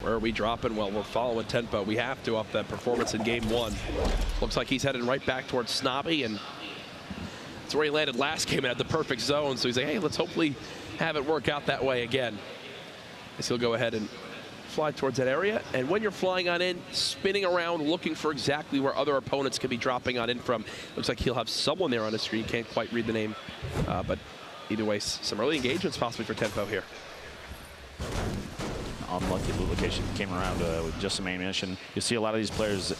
Where are we dropping? Well, we're following tempo. We have to off that performance in game 1. Looks like he's heading right back towards Snobby, and that's where he landed last game and had the perfect zone. So he's like, hey, let's hopefully have it work out that way again. As he'll go ahead and fly towards that area. And when you're flying on in, spinning around, looking for exactly where other opponents could be dropping on in from. Looks like he'll have someone there on his screen. Can't quite read the name. But either way, some early engagements possibly for tempo here. Unlucky loot location came around with just some ammunition. You see a lot of these players,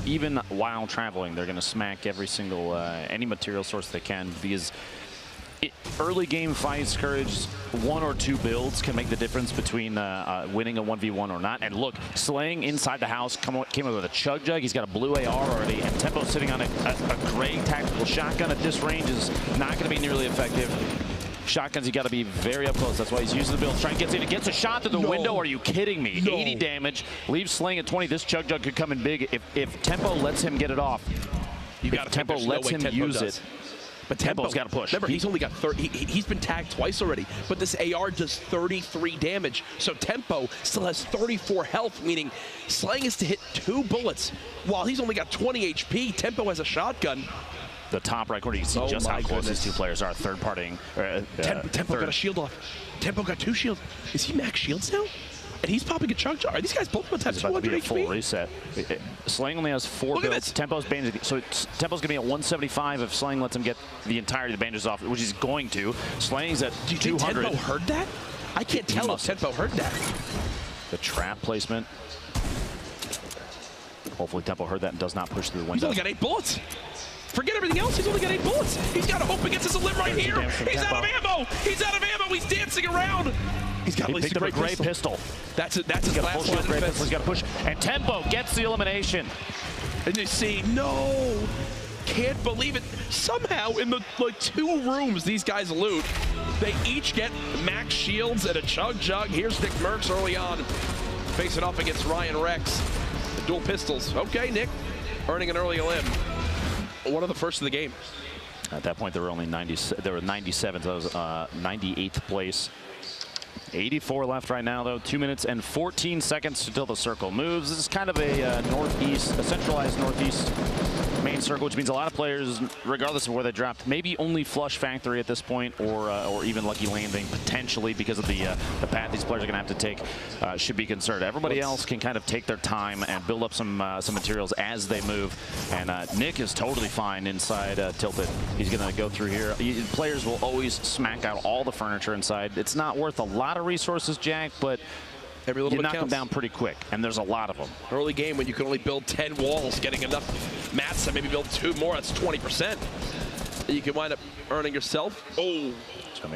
even while traveling, they're going to smack every single, any material source they can, because early game fights, courage, 1 or 2 builds can make the difference between winning a 1v1 or not. And look, Slaying inside the house came up with a chug jug. He's got a blue AR already, and Tempo sitting on a gray tactical shotgun at this range is not going to be nearly effective. Shotguns, you got to be very up close. That's why he's using the build. Trying to get in. It gets a shot through the window. Are you kidding me? 80 damage. Leaves Slaying at 20. This chug jug could come in big if Tempo lets him get it off. Tempo lets him use it. But Tempo's got to push. Remember, he's only got 30. He's been tagged twice already, but this AR does 33 damage. So Tempo still has 34 health, meaning Slaying is to hit 2 bullets. While he's only got 20 HP, Tempo has a shotgun. The top right corner, you see just how close these two players are. Third partying. Tempo got a shield off. Tempo got 2 shields. Is he max shields now? And he's popping a chug jar. Are these guys both about to have 200 HP? Full reset. Slaying only has 4 builds. Tempo's bandaged. So Tempo's going to be at 175 if Slaying lets him get the entirety of the bandages off, which he's going to. Slaying's at 200. Do you think Tempo heard that? I can't tell if Tempo heard that. The trap placement. Hopefully Tempo heard that and does not push through the window. He's only got 8 bullets. Forget everything else, he's only got 8 bullets. He's got to hope against his limb right here. He's out of ammo. He's out of ammo. He's dancing around. He's got picked up a gray pistol. That's his last line of defense. He's got to push. And Tempo gets the elimination. And you see, no. Can't believe it. Somehow, in the 2 rooms these guys loot, they each get max shields and a chug jug. Here's Nick Merckx early on, facing off against Ryan Rex. The dual pistols. Okay, Nick, earning an early limb. One of the first of the game. At that point, there were only 97. There were 97. So that was 98th place. 84 left right now, though. 2 minutes and 14 seconds until the circle moves. This is kind of a northeast, a centralized northeast main circle, which means a lot of players, regardless of where they dropped, maybe only flush factory at this point, or even lucky landing potentially because of the path these players are going to have to take. Should be concerned. Everybody else can kind of take their time and build up some materials as they move. And Nick is totally fine inside Tilted. He's going to go through here. Players will always smack out all the furniture inside. It's not worth a lot of resources, Jack, but every little you bit knock counts. them down pretty quick, and there's a lot of them. Early game when you can only build 10 walls, getting enough mats to maybe build 2 more, that's 20%. You can wind up earning yourself. Oh,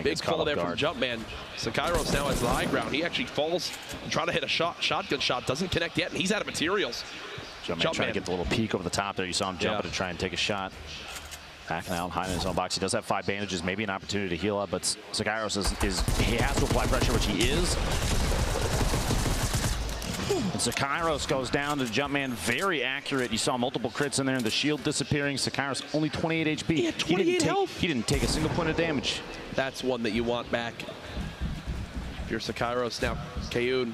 big fall there from Jumpman. Sakairos now has the high ground. He actually falls, trying to hit a shotgun shot, doesn't connect yet, and he's out of materials. Jumpman trying to get the little peek over the top there. You saw him jump to try and take a shot. Backing out, hiding in his own box. He does have 5 bandages, maybe an opportunity to heal up, but Sakairos he has to apply pressure, which he is. And Sakairos goes down to the Jumpman, very accurate. You saw multiple crits in there, and the shield disappearing. Sakairos only 28 HP. He had 28 health. He didn't take a single point of damage. That's one that you want back. If you're Sakairos now, Kayun,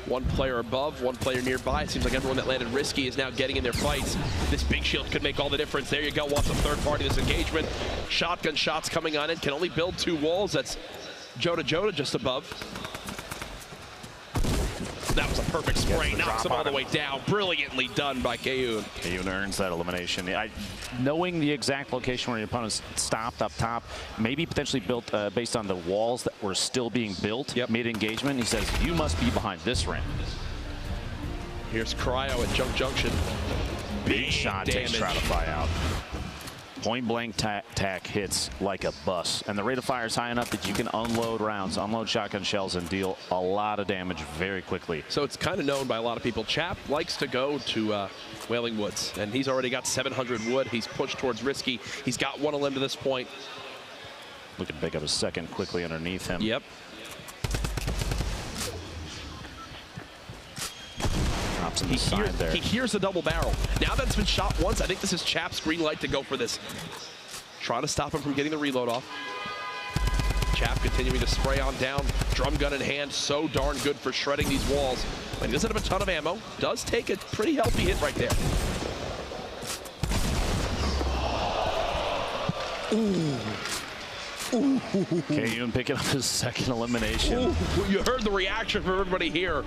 1 player above, 1 player nearby. It seems like everyone that landed risky is now getting in their fights. This big shield could make all the difference. There you go, watch the third party this engagement. Shotgun shots coming on in, can only build 2 walls. That's Joda just above. That was a perfect spray, knocks him all the way down. Brilliantly done by Kayun. Kayun earns that elimination. Knowing the exact location where your opponents stopped up top, maybe potentially built based on the walls that were still being built mid-engagement, he says, you must be behind this ring. Here's Cryo at Junk Junction. Big shot takes Stratify out. Point blank tack hits like a bus, and the rate of fire is high enough that you can unload rounds, unload shotgun shells, and deal a lot of damage very quickly. So it's kind of known by a lot of people. Chap likes to go to Wailing Woods, and he's already got 700 wood. He's pushed towards risky. He's got 1 limb to this point. Looking to pick up a second quickly underneath him. Yep. He hears the double barrel. Now that it's been shot once, I think this is Chap's green light to go for this. Trying to stop him from getting the reload off. Chap continuing to spray on down. Drum gun in hand, so darn good for shredding these walls. And he doesn't have a ton of ammo. Does take a pretty healthy hit right there. Ooh. Can't even pick it up his second elimination. Ooh, you heard the reaction from everybody here.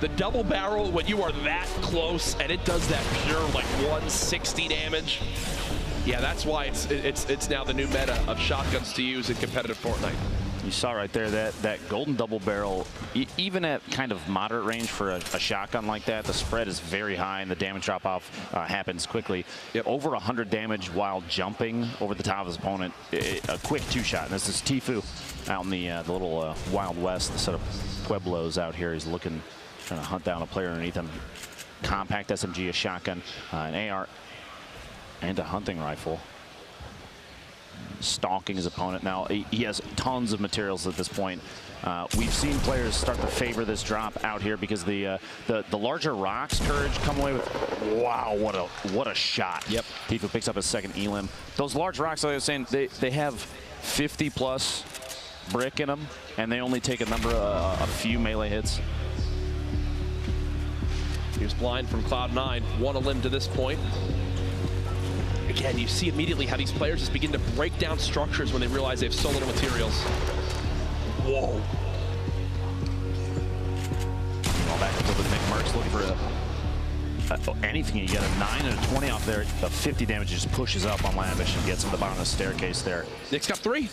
The double barrel, when you are that close and it does that pure like 160 damage. Yeah, that's why it's now the new meta of shotguns to use in competitive Fortnite. You saw right there that golden double barrel, even at kind of moderate range for a shotgun like that, the spread is very high and the damage drop off happens quickly. Yep. Over 100 damage while jumping over the top of his opponent. A quick two-shot. And this is Tfue out in the little Wild West, the set of Pueblos out here. He's looking, trying to hunt down a player underneath him. Compact SMG, a shotgun, an AR, and a hunting rifle. Stalking his opponent. Now, he has tons of materials at this point. We've seen players start to favor this drop out here because the larger rocks, Courage, come away with, wow, what a shot. Yep. Tfue picks up his second elim. Those large rocks, like I was saying, they have 50+ brick in them, and they only take a few melee hits. He was blind from Cloud9, one a limb to this point. Again, you see immediately how these players just begin to break down structures when they realize they have so little materials. Whoa. All back up with nickmercs, looking for anything. You get a 9 and a 20 off there. The 50 damage just pushes up on Lavish and gets him to the bottom of the staircase there. Nick's got 3.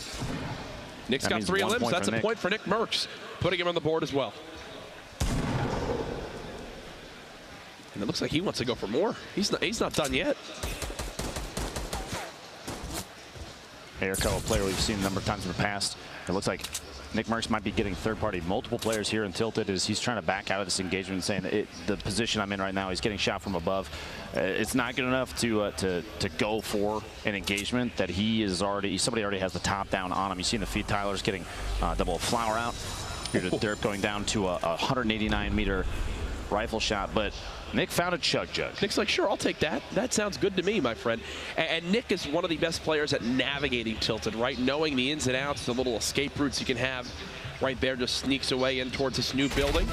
Nick's got 3 limbs. That's a point for nickmercs, putting him on the board as well. And it looks like he wants to go for more. He's not done yet. AirCo, a player we've seen a number of times in the past. It looks like nickmercs might be getting third-party multiple players here in Tilted as he's trying to back out of this engagement, saying the position I'm in right now, he's getting shot from above. It's not good enough to go for an engagement that somebody already has the top down on him. You see in the feed Tyler's getting double flower out. Here to Derp going down to a 189-meter rifle shot, but Nick found a chug jug. Nick's like, sure, I'll take that. That sounds good to me, my friend. And Nick is one of the best players at navigating Tilted, right? Knowing the ins and outs, the little escape routes you can have right there, just sneaks away in towards this new building.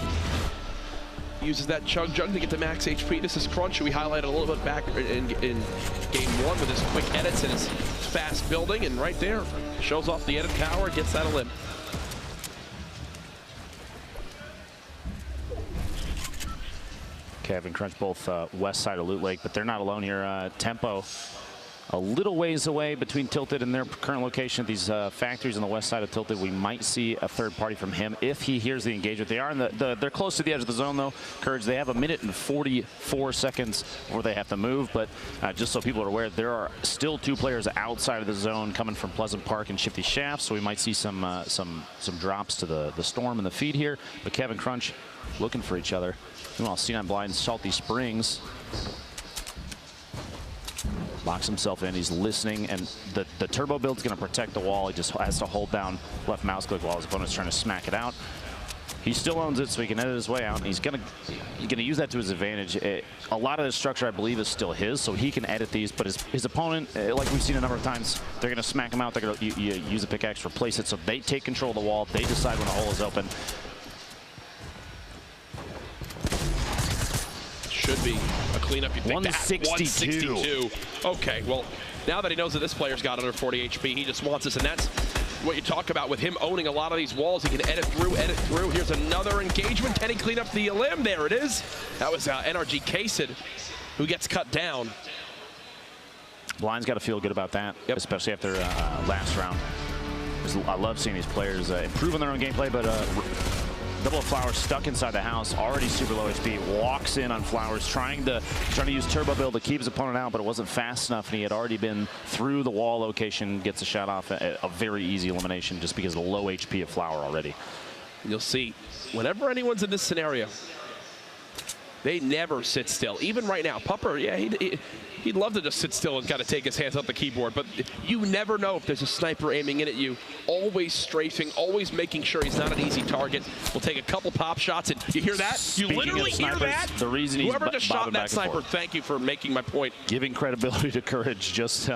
Uses that chug jug to get to max HP. This is Crunch, who we highlighted a little bit back in game 1 with his quick edits and his fast building. And right there, shows off the edit power, gets that a limb. Kevin Crunch both west side of Loot Lake, but they're not alone here. Tempo a little ways away between Tilted and their current location at these factories on the west side of Tilted. We might see a third party from him if he hears the engagement. They are in they're close to the edge of the zone though. Courage, they have 1 minute and 44 seconds before they have to move, but just so people are aware, there are still 2 players outside of the zone coming from Pleasant Park and Shifty Shafts, so we might see some drops to the Storm and the feed here. But Kevin Crunch looking for each other. Meanwhile, C9 Blind, Salty Springs locks himself in. He's listening, and the turbo build's going to protect the wall. He just has to hold down left mouse click while his opponent's trying to smack it out. He still owns it, so he can edit his way out, and he's gonna use that to his advantage. A lot of this structure, I believe, is still his, so he can edit these. But his opponent, like we've seen a number of times, they're gonna smack him out. They're gonna use a pickaxe, replace it, so they take control of the wall. They decide when the hole is open. Should be a cleanup. You think 162. 162. Okay, well, now that he knows that this player's got under 40 HP, he just wants this, and that's what you talk about with him owning a lot of these walls. He can edit through. Here's another engagement. Can he clean up the limb? There it is. That was NRG Kasid who gets cut down. Blind's got to feel good about that, especially after last round. I love seeing these players improve on their own gameplay, but Double Flowers stuck inside the house, already super low HP, walks in on Flowers, trying to use turbo build to keep his opponent out, but it wasn't fast enough, and he had already been through the wall location, gets a shot off, a very easy elimination just because of the low HP of Flower already. You'll see, whenever anyone's in this scenario, They never sit still. Even right now, Pupper, yeah, he'd love to just sit still and kind of take his hands off the keyboard, but you never know if there's a sniper aiming in at you. Always strafing, always making sure he's not an easy target. We'll take a couple pop shots, and you hear that? Speaking you literally hear that? The reason he's Whoever just shot that sniper, thank you for making my point. Giving credibility to courage just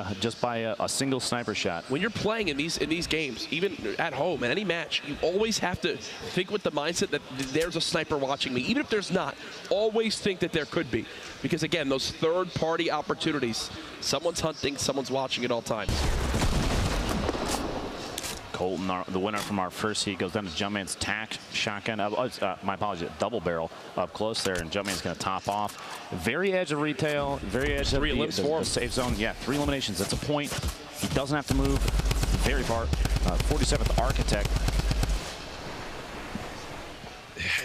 by a single sniper shot. When you're playing in these games, even at home, in any match, you always have to think with the mindset that there's a sniper watching me. Even if there's not, always think that there could be. Because again, those third-party opportunities, someone's hunting, someone's watching at all times. Colton, the winner from our first heat, goes down to Jumpman's tack shotgun. My apologies, double barrel up close there, and Jumpman's going to top off. Very edge of retail, very edge of the safe zone. Yeah, 3 eliminations. That's a point. He doesn't have to move very far. 47th Architect.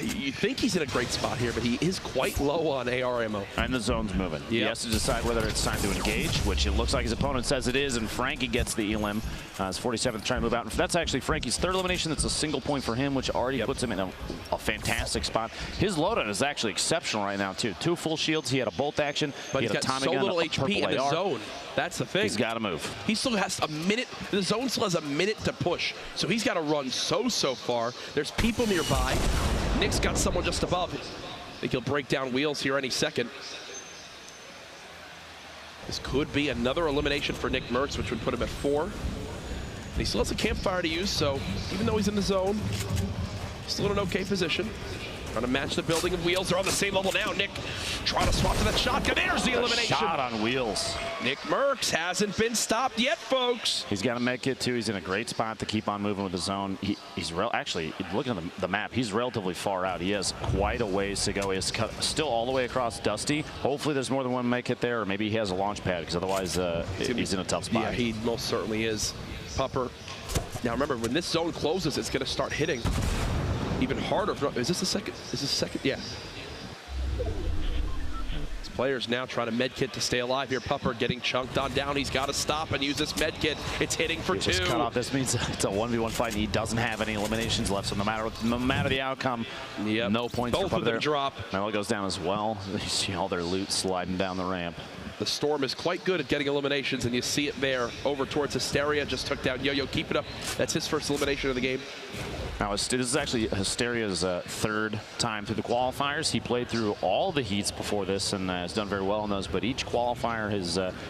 You think he's in a great spot here, but he is quite low on AR ammo. And the zone's moving. Yep. He has to decide whether it's time to engage, which it looks like his opponent says it is, and Frankie gets the elim. His 47th trying to move out. That's actually Frankie's 3rd elimination. That's a single point for him, which already puts him in a fantastic spot. His loadout is actually exceptional right now, too. 2 full shields. He had a bolt action. But he had he's got so little HP in the zone. That's the thing. He's got to move. He still has a minute. The zone still has a minute to push. So he's got to run so far. There's people nearby. Nick's got someone just above. I think he'll break down wheels here any second. This could be another elimination for Nick Merckx, which would put him at 4. And he still has a campfire to use, so even though he's in the zone, he's still in an okay position. Trying to match the building, and wheels are on the same level now. Nick trying to swap to that shotgun. There's the elimination. Shot on wheels. Nick Merckx hasn't been stopped yet, folks. He's got a med kit too. He's in a great spot to keep on moving with the zone. He's actually, looking at the map, he's relatively far out. He has quite a ways to go. He's still all the way across Dusty. Hopefully there's more than one med kit there, or maybe he has a launch pad, because otherwise he's in a tough spot. Yeah, he most certainly is. Pupper. Now remember, when this zone closes, it's going to start hitting even harder. Is this the second? Is this the second? Yeah. This player's now trying to med kit to stay alive here. Pupper getting chunked on down. He's got to stop and use this med kit. It's hitting for 2. Cut off. This means it's a 1v1 fight, and he doesn't have any eliminations left. So no matter the outcome, no points. Both of them drop. Melo goes down as well. You see all their loot sliding down the ramp. The Storm is quite good at getting eliminations, and you see it there over towards Hysteria. Just took down Yo-Yo. Keep it up. That's his first elimination of the game. Now, this is actually Hysteria's 3rd time through the qualifiers. He played through all the heats before this and has done very well in those, but each qualifier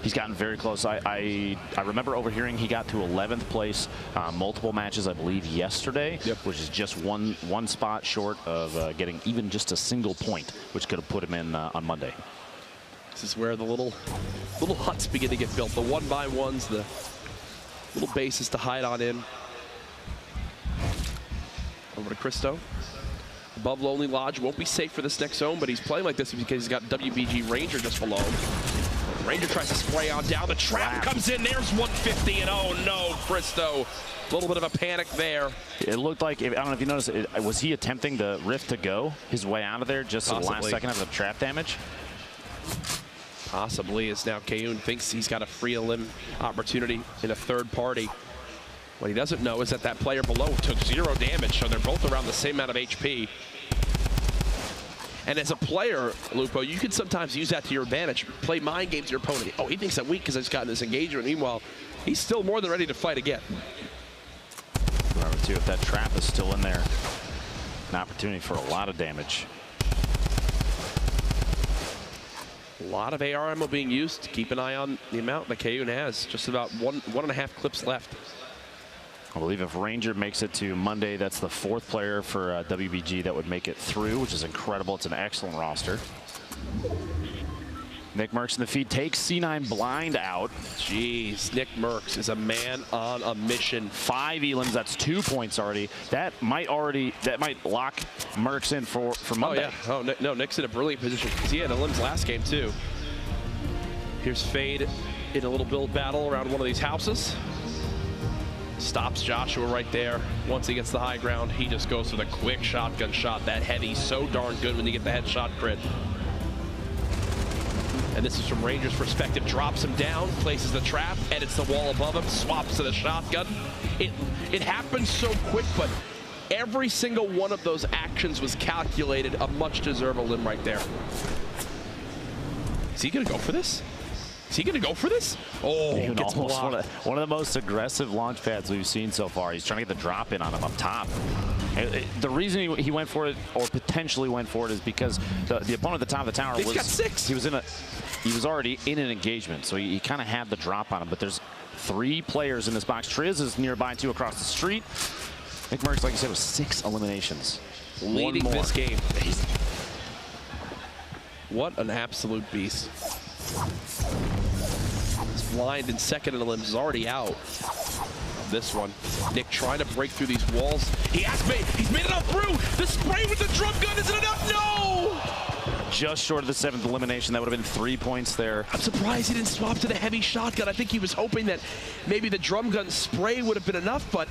he's gotten very close. I remember overhearing he got to 11th place multiple matches, I believe, yesterday, which is just one spot short of getting even just a single point, which could have put him in on Monday. This is where the little huts begin to get built. The 1x1s, the little bases to hide on in. Over to Cristo. Above Lonely Lodge. Won't be safe for this next zone, but he's playing like this because he's got WBG Ranger just below him. Ranger tries to spray on down. The trap comes in. There's 150, and oh no, Cristo. A little bit of a panic there. It looked like, I don't know if you noticed, was he attempting the rift to go his way out of there just in the last second of the trap damage? Possibly, as now Kayun thinks he's got a free elim opportunity in a 3rd party. What he doesn't know is that that player below took 0 damage, so they're both around the same amount of HP. And as a player, Lupo, you can sometimes use that to your advantage. Play mind games to your opponent. Oh, he thinks I'm weak because I just got in this engagement. Meanwhile, he's still more than ready to fight again. Remember, too, if that trap is still in there, an opportunity for a lot of damage. A lot of AR ammo being used. Keep an eye on the amount that Kayun has. Just about one and a half clips left. I believe if Ranger makes it to Monday, that's the 4th player for WBG that would make it through, which is incredible. It's an excellent roster. Nick Merckx in the feed takes C9 blind out. Jeez, Nick Merckx is a man on a mission. 5 elims, that's 2 points already. That might lock Merckx in for Monday. Oh yeah. Oh no, Nick's in a brilliant position because he had elims last game too. Here's Fade in a little build battle around one of these houses. Stops Joshua right there. Once he gets the high ground, he just goes for the quick shotgun shot. That heavy, so darn good when you get the headshot crit. And this is from Ranger's perspective. Drops him down, places the trap, edits the wall above him, swaps to the shotgun. It happens so quick, but Every single one of those actions was calculated. A much-deserved limb right there. Is he going to go for this? Is he going to go for this? Oh, gets almost one of the most aggressive launch pads we've seen so far. He's trying to get the drop in on him up top. The reason he went for it, or potentially went for it, is because the opponent at the top of the tower He's got 6. He was already in an engagement, so he kind of had the drop on him. But there's 3 players in this box. Triz is nearby too across the street. nickmercs, like you said, was 6 eliminations. Leading this game. What an absolute beast. This blind in second and the limbs is already out. This one, Nick trying to break through these walls. He's made it up through. The spray with the drum gun isn't enough. No! Just short of the 7th elimination. That would have been 3 points there. I'm surprised he didn't swap to the heavy shotgun. I think he was hoping that maybe the drum gun spray would have been enough, but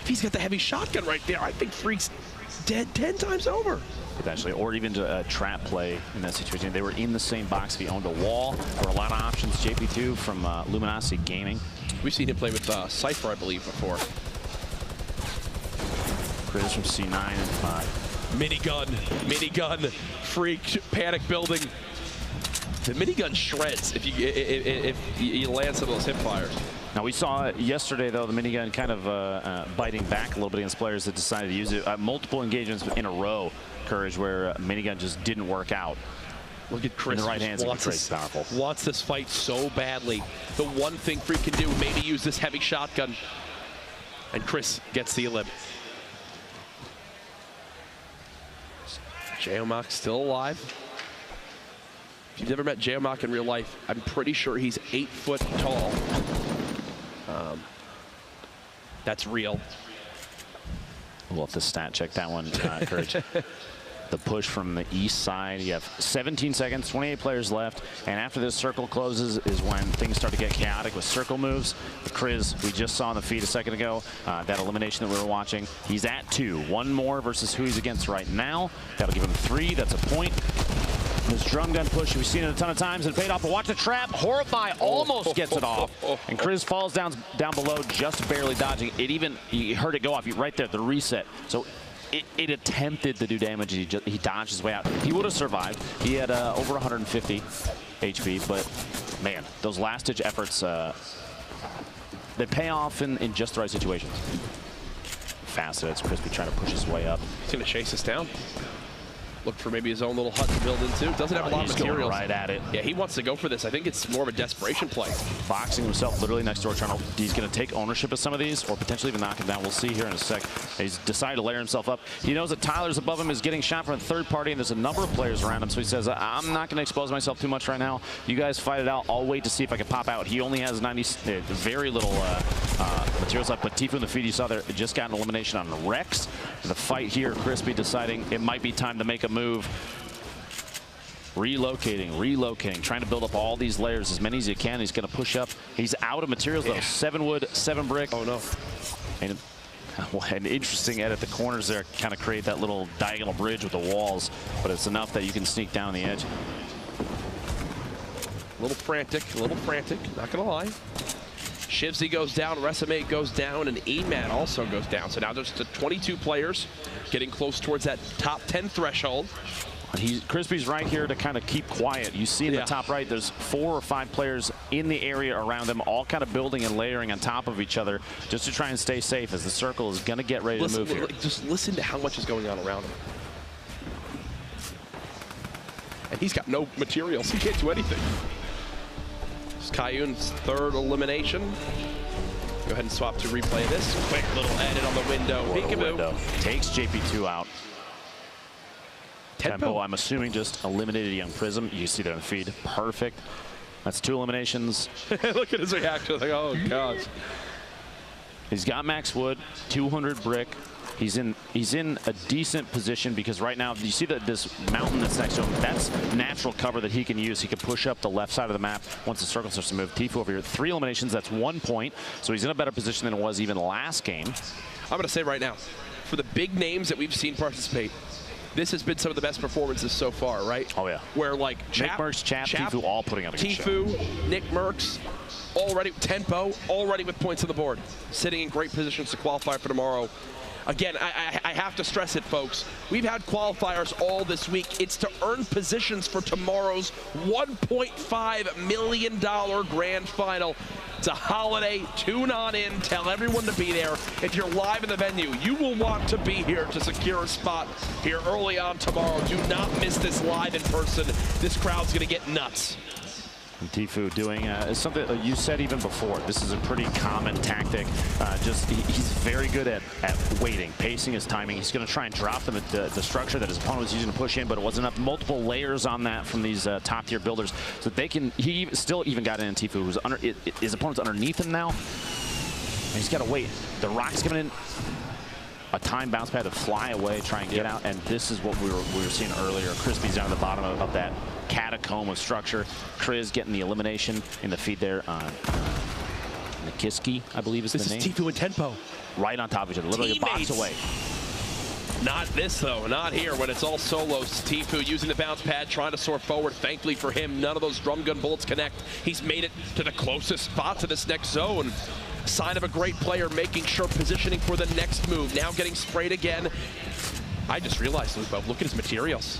if he's got the heavy shotgun right there, I think Freak's dead 10 times over. Potentially, or even to a trap play in that situation. They were in the same box. If he owned a wall, there were a lot of options. JP2 from Luminosity Gaming. We've seen him play with Cypher, I believe, before. Chris from C9 and 5. Minigun, Freak, panic building. The minigun shreds if you land some of those hip fires. Now, we saw yesterday, though, the minigun kind of biting back a little bit against players that decided to use it. Multiple engagements in a row, Courage, where minigun just didn't work out. Look at Chris. In the right hands, powerful. Wants this fight so badly. The one thing Freak can do, maybe use this heavy shotgun. And Chris gets the elim. J-Omock still alive. If you've never met J-Omock in real life, I'm pretty sure he's 8 foot tall. That's real. We'll have to stat check that one, Courage. The push from the east side. You have 17 seconds, 28 players left, and after this circle closes is when things start to get chaotic with circle moves. Chris, we just saw on the feed a second ago, that elimination that we were watching. He's at 2. 1 more versus who he's against right now. That'll give him 3. That's a point. This drum gun push, we've seen it a ton of times and paid off. But watch the trap. Horrify almost gets it off. And Chris falls down below, just barely dodging. You heard it go off right there, the reset. So it attempted to do damage. He dodged his way out. He would have survived. He had over 150 HP. But, man, those last-ditch efforts, they pay off in just the right situations. Fast, it's Crispy trying to push his way up. He's going to chase us down. Look for maybe his own little hut to build into. Doesn't have a lot of materials. Right at it. Yeah, he wants to go for this. I think it's more of a desperation play. Boxing himself literally next door, trying to, he's going to take ownership of some of these or potentially even knock him down. We'll see here in a sec. He's decided to layer himself up. He knows that Tyler's above him, is getting shot from a third party, and there's a number of players around him. So he says, I'm not going to expose myself too much right now. You guys fight it out. I'll wait to see if I can pop out. He only has very little materials left, but Tfue in the feed you saw there just got an elimination on Rex. The fight here, Crispy deciding it might be time to make a move. Relocating, trying to build up all these layers, as many as he can. He's going to push up. He's out of materials, though. 7 wood, 7 brick. Oh, no. And an interesting edit. The corners there kind of create that little diagonal bridge with the walls, but it's enough that you can sneak down the edge. A little frantic, not going to lie. Shivzy goes down, Resume goes down, and Emat also goes down. So now there's 22 players getting close towards that top 10 threshold. Crispy's right here to kind of keep quiet. You see in the top right, there's 4 or 5 players in the area around them, all kind of building and layering on top of each other just to try and stay safe as the circle is going to get ready to move here. Just listen to how much is going on around him. And he's got no materials. He can't do anything. It's Kayun's 3rd elimination. Go ahead and swap to replay this. Quick little edit on the window. Takes JP2 out. Tempo, I'm assuming, just eliminated Young Prism. You see there in the feed. Perfect. That's 2 eliminations. Look at his reaction. Like, oh, gosh. He's got max wood, 200 brick. He's in a decent position because right now, you see that this mountain that's next to him, that's natural cover that he can use. He can push up the left side of the map once the circle starts to move. Tfue over here, 3 eliminations. That's 1 point. So he's in a better position than it was even last game. I'm going to say right now, for the big names that we've seen participate, this has been some of the best performances so far, right? Oh, yeah. Where, like, nickmercs, Chap, Tfue all putting up a good show. Tfue, nickmercs, already, Tempo, already with points on the board. Sitting in great positions to qualify for tomorrow. Again, I have to stress it, folks. We've had qualifiers all this week. It's to earn positions for tomorrow's $1.5 million grand final. It's a holiday. Tune on in. Tell everyone to be there. If you're live in the venue, you will want to be here to secure a spot here early on tomorrow. Do not miss this live in person. This crowd's going to get nuts. And Tfue doing something you said even before. This is a pretty common tactic. He's very good at waiting, pacing his timing. He's going to try and drop the structure that his opponent was using to push in, but it wasn't enough. Multiple layers on that from these top tier builders, so they can. He still even got in. Tfue who's under his opponent's underneath him now. And he's got to wait. The rock's coming in. A time bounce pad to fly away, try and get out, and this is what we were seeing earlier. Crispy's down at the bottom of that catacomb of structure. Kriz getting the elimination in the feed there on Nikiski, I believe is the name. This is Tfue and Tenpo. Right on top of each other, literally Teammates. a box away. Not this, though. Not here when it's all solos. Tfue using the bounce pad, trying to soar forward. Thankfully for him, none of those drum gun bullets connect. He's made it to the closest spot to this next zone. Sign of a great player, making sure positioning for the next move. Now getting sprayed again. I just realized, look at his materials.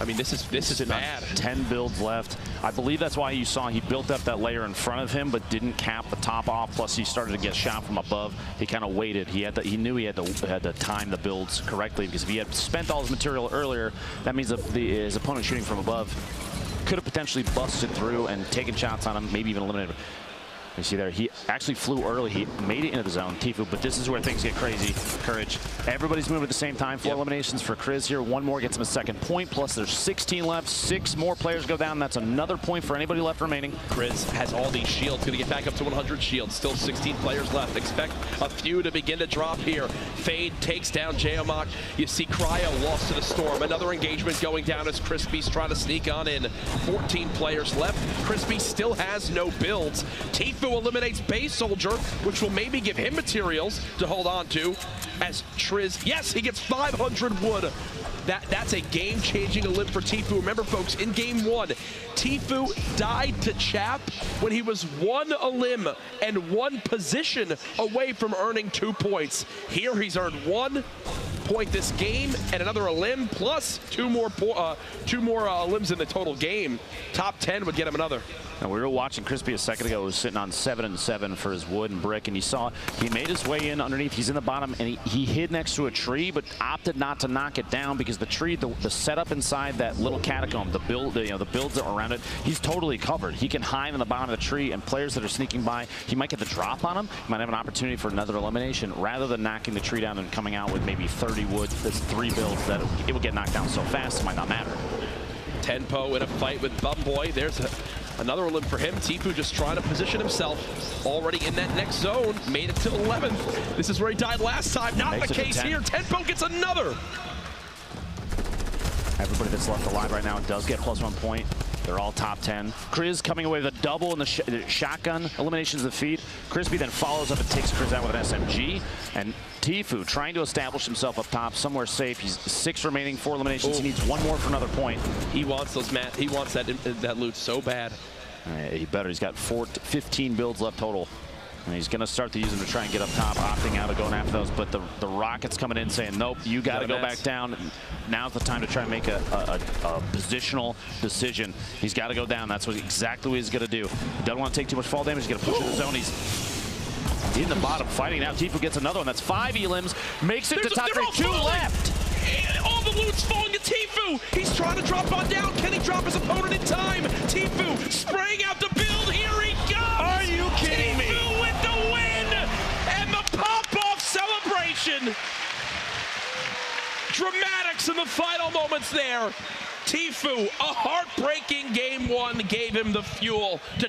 I mean, this is bad. 10 builds left. I believe that's why you saw he built up that layer in front of him, but didn't cap the top off. Plus, he started to get shot from above. He kind of waited. He knew he had to time the builds correctly, because if he had spent all his material earlier, that means that his opponent shooting from above could have potentially busted through and taken shots on him, maybe even eliminated him. You see there, he actually flew early. He made it into the zone, Tfue, but this is where things get crazy. Courage. Everybody's moving at the same time. 4 eliminations for Kriz here. 1 more gets him a second point, plus there's 16 left. 6 more players go down. That's another point for anybody left remaining. Kriz has all these shields, going to get back up to 100 shields. Still 16 players left. Expect a few to begin to drop here. Fade takes down Jayamak. You see Cryo lost to the storm. Another engagement going down as Crispy's trying to sneak on in. 14 players left. Crispy still has no builds. Tfue eliminates Base Soldier, which will maybe give him materials to hold on to, as Triz, yes, he gets 500 wood. That's a game-changing elim for Tfue. Remember, folks, in game 1, Tfue died to Chap when he was 1 elim and 1 position away from earning 2 points. Here he's earned 1 point this game and another elim, plus 2 more elims in the total game. Top 10 would get him another. Now, we were watching Crispy a second ago. He was sitting on 7 and 7 for his wood and brick, and you saw he made his way in underneath. He's in the bottom, and he hid next to a tree, but opted not to knock it down because the tree, the setup inside that little catacomb, the builds that are around it, he's totally covered. He can hide in the bottom of the tree, and players that are sneaking by, he might get the drop on him. He might have an opportunity for another elimination, rather than knocking the tree down and coming out with maybe 30 wood. There's 3 builds that it would get knocked down so fast, it might not matter. Tenpo in a fight with Bumboy. There's another elim for him. Tfue just trying to position himself. Already in that next zone. Made it to 11th. This is where he died last time. Not the case here. Tenpo gets another. Everybody that's left alive right now does get +1 point. They're all top 10. Kriz coming away with a double in the shotgun eliminations of the feed. Crispy then follows up and takes Kriz out with an SMG. And Tfue trying to establish himself up top, somewhere safe. He's 6 remaining, 4 eliminations. He needs 1 more for another point. He wants those, Matt. He wants that loot so bad. He better. He's got 15 builds left total. And he's going to start to use them to try and get up top, opting out of going after those. But the Rockets coming in saying, nope, you got to go back down. Now's the time to try and make a positional decision. He's got to go down. That's exactly what he's going to do. He doesn't want to take too much fall damage. He's going to push in the zone. He's in the bottom fighting now. Tfue gets another one. That's 5 elims. Makes it to top 3. 2 left. All the loot's falling to Tfue. He's trying to drop on down. Can he drop his opponent in time? Tfue spraying out the build. Here he goes. Are you kidding me? Tfue with the win and the pop-off celebration. Dramatics in the final moments there. Tfue, a heartbreaking game 1, gave him the fuel to